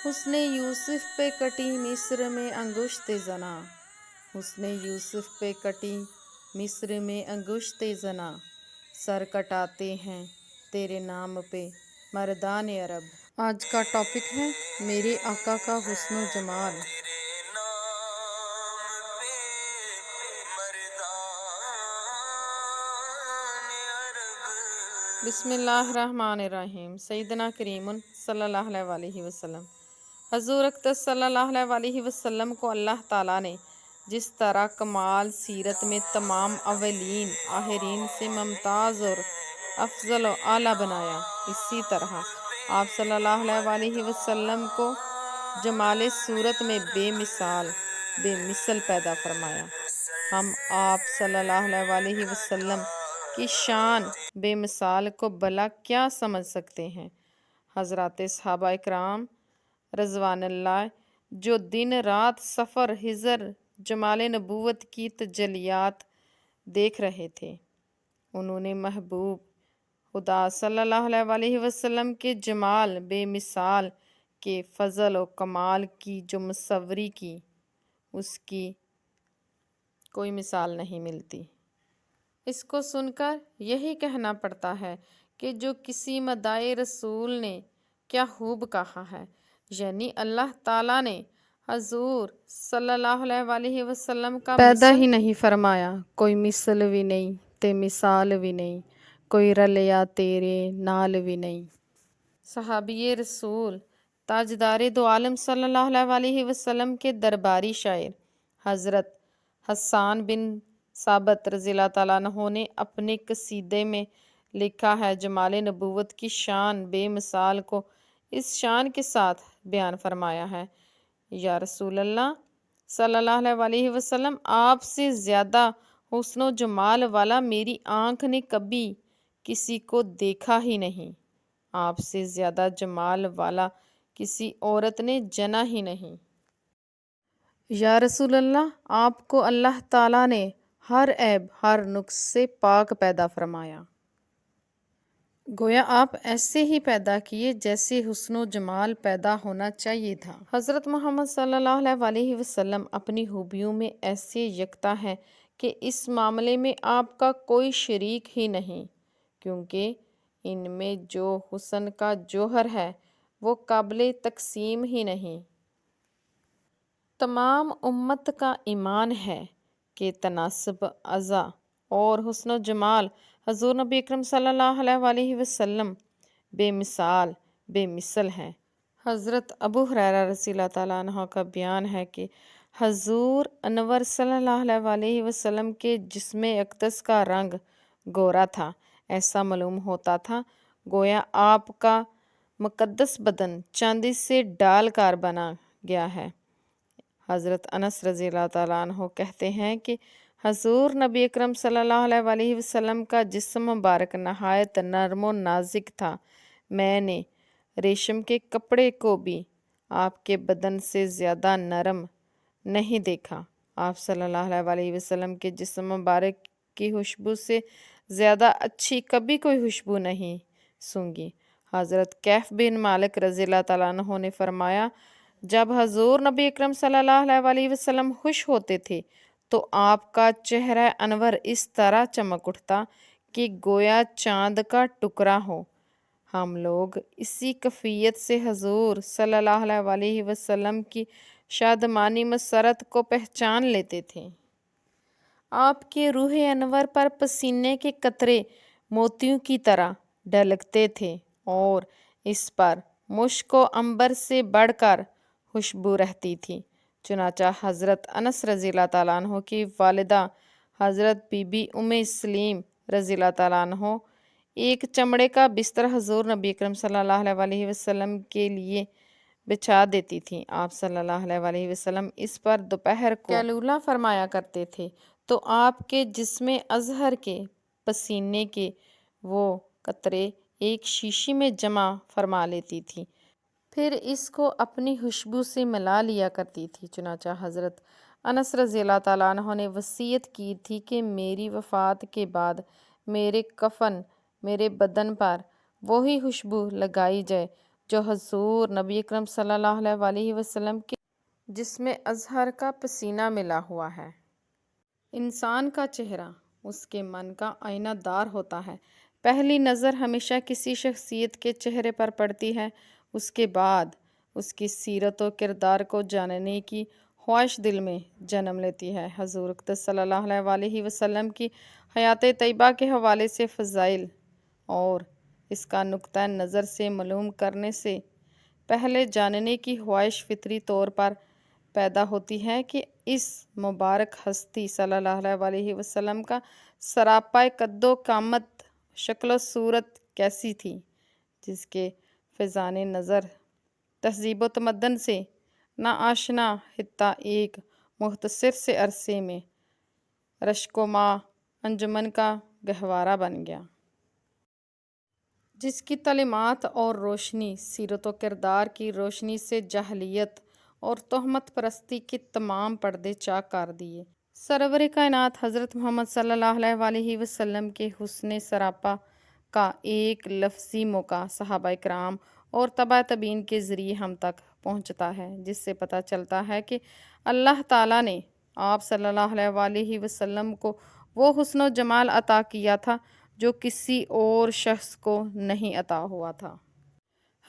حسن یوسف پہ کٹی مصر میں انگشت زنا، حسن یوسف پہ کٹی مصر میں انگشت زنا، سر کٹاتے ہیں تیرے نام پہ مردان عرب۔ آج کا ٹاپک ہے میرے آقا کا حسن و جمال۔ بسم اللہ الرحمن الرحیم۔ سیدنا کریم صلی اللہ علیہ وسلم، حضور اقدس صلی اللہ علیہ وسلم کو اللہ تعالیٰ نے جس طرح کمال سیرت میں تمام اولین آخرین سے ممتاز اور افضل و اعلیٰ بنایا، اسی طرح آپ صلی اللہ علیہ وسلم کو جمال صورت میں بے مثال بے مثل پیدا فرمایا۔ ہم آپ صلی اللہ علیہ وسلم کی شان بے مثال کو بھلا کیا سمجھ سکتے ہیں؟ حضرات صحابہ اکرام رضوان اللہ جو دن رات سفر ہجر جمال نبوت کی تجلیات دیکھ رہے تھے، انہوں نے محبوب خدا صلی اللہ علیہ وسلم کے جمال بے مثال کے فضل و کمال کی جو مصوری کی، اس کی کوئی مثال نہیں ملتی۔ اس کو سن کر یہی کہنا پڑتا ہے کہ جو کسی مداح رسول نے کیا خوب کہا ہے، یعنی اللہ تعالیٰ نے حضور صلی اللہ علیہ وسلم کا پیدا ہی نہیں فرمایا، کوئی مثل بھی نہیں تے مثال بھی نہیں، کوئی رلیا تیرے نال بھی نہیں۔ صحابی رسول تاجدار دو عالم صلی اللہ علیہ وسلم کے درباری شاعر حضرت حسان بن ثابت رضی اللہ تعالیٰ عنہ نے اپنے قصیدے میں لکھا ہے، جمال نبوت کی شان بے مثال کو اس شان کے ساتھ بیان فرمایا ہے، یا رسول اللہ صلی اللہ علیہ وسلم، آپ سے زیادہ حسن و جمال والا میری آنکھ نے کبھی کسی کو دیکھا ہی نہیں، آپ سے زیادہ جمال والا کسی عورت نے جنا ہی نہیں۔ یا رسول اللہ، آپ کو اللہ تعالیٰ نے ہر عیب ہر نقص سے پاک پیدا فرمایا، گویا آپ ایسے ہی پیدا کیے جیسے حسن و جمال پیدا ہونا چاہیے تھا۔ حضرت محمد صلی اللہ علیہ وسلم اپنی خوبیوں میں ایسے یکتا ہیں کہ اس معاملے میں آپ کا کوئی شریک ہی نہیں، کیونکہ ان میں جو حسن کا جوہر ہے وہ قابل تقسیم ہی نہیں۔ تمام امت کا ایمان ہے کہ تناسب اعضاء اور حسن و جمال حضور نبی اکرم صلی اللہ علیہ وسلم بے مثال بے مثل ہیں۔ حضرت ابو ہریرہ رضی اللہ تعالیٰ عنہ کا بیان ہے کہ حضور انور صلی اللہ علیہ وسلم کے جسم اقدس کا رنگ گورا تھا، ایسا معلوم ہوتا تھا گویا آپ کا مقدس بدن چاندی سے ڈال کر بنا گیا ہے۔ حضرت انس رضی اللہ تعالیٰ عنہ کہتے ہیں کہ حضور نبی اکرم صلی اللہ علیہ وسلم کا جسم مبارک نہایت نرم و نازک تھا، میں نے ریشم کے کپڑے کو بھی آپ کے بدن سے زیادہ نرم نہیں دیکھا، آپ صلی اللہ علیہ وسلم کے جسم مبارک کی خوشبو سے زیادہ اچھی کبھی کوئی خوشبو نہیں سونگھی۔ حضرت کعب بن مالک رضی اللہ تعالیٰ عنہ نے فرمایا، جب حضور نبی اکرم صلی اللہ علیہ وسلم خوش ہوتے تھے تو آپ کا چہرہ انور اس طرح چمک اٹھتا کہ گویا چاند کا ٹکڑا ہو۔ ہم لوگ اسی کیفیت سے حضور صلی اللہ علیہ وسلم کی شادمانی مسرت کو پہچان لیتے تھے۔ آپ کے روح انور پر پسینے کے قطرے موتیوں کی طرح ڈھلکتے تھے اور اس پر مشک و عنبر سے بڑھ کر خوشبو رہتی تھی۔ چنانچہ حضرت انس رضی اللہ تعالیٰ عنہ کی والدہ حضرت بی بی ام سلیم رضی اللہ تعالیٰ عنہ ایک چمڑے کا بستر حضور نبی اکرم صلی اللہ علیہ وسلم کے لیے بچھا دیتی تھیں، آپ صلی اللہ علیہ وسلم اس پر دوپہر کو قیلولہ فرمایا کرتے تھے تو آپ کے جسم اطہر کے پسینے کے وہ قطرے ایک شیشی میں جمع فرما لیتی تھی، پھر اس کو اپنی خوشبو سے ملا لیا کرتی تھی۔ چنانچہ حضرت انس رضی اللہ تعالیٰ عنہ نے وصیت کی تھی کہ میری وفات کے بعد میرے کفن میرے بدن پر وہی خوشبو لگائی جائے، جو حضور نبی اکرم صلی اللہ علیہ وسلم کے جسم اطہر کا پسینہ ملا ہوا ہے۔ انسان کا چہرہ اس کے من کا آئینہ دار ہوتا ہے۔ پہلی نظر ہمیشہ کسی شخصیت کے چہرے پر پڑتی ہے، اس کے بعد اس کی سیرت و کردار کو جاننے کی خواہش دل میں جنم لیتی ہے۔ حضور اقدس صلی اللہ علیہ وسلم کی حیات طیبہ کے حوالے سے فضائل اور اس کا نقطہ نظر سے معلوم کرنے سے پہلے جاننے کی خواہش فطری طور پر پیدا ہوتی ہے کہ اس مبارک ہستی صلی اللہ علیہ وسلم کا سراپا قد و قامت، شکل و صورت کیسی تھی، جس کے فیضان نظر تہذیب و تمدن سے ناآشنا خطہ ایک مختصر سے عرصے میں رشک و ماء انجمن کا گہوارہ بن گیا، جس کی تعلیمات اور روشنی سیرت و کردار کی روشنی سے جاہلیت اور تہمت پرستی کے تمام پردے چاک کر دیے۔ سرور کائنات حضرت محمد صلی اللہ علیہ وسلم کے حسن سراپا کا ایک لفظی موقع صحابہ کرام اور تبع تابعین کے ذریعے ہم تک پہنچتا ہے، جس سے پتہ چلتا ہے کہ اللہ تعالیٰ نے آپ صلی اللہ علیہ وسلم کو وہ حسن و جمال عطا کیا تھا جو کسی اور شخص کو نہیں عطا ہوا تھا۔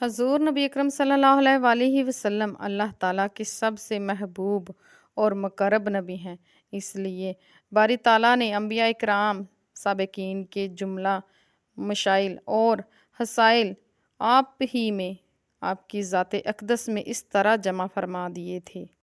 حضور نبی اکرم صلی اللہ علیہ وسلم اللہ تعالیٰ کے سب سے محبوب اور مقرب نبی ہیں، اس لیے باری تعالیٰ نے انبیاء کرام سابقین کے جملہ مشائل اور حصائل آپ ہی میں، آپ کی ذات اقدس میں اس طرح جمع فرما دیے تھے۔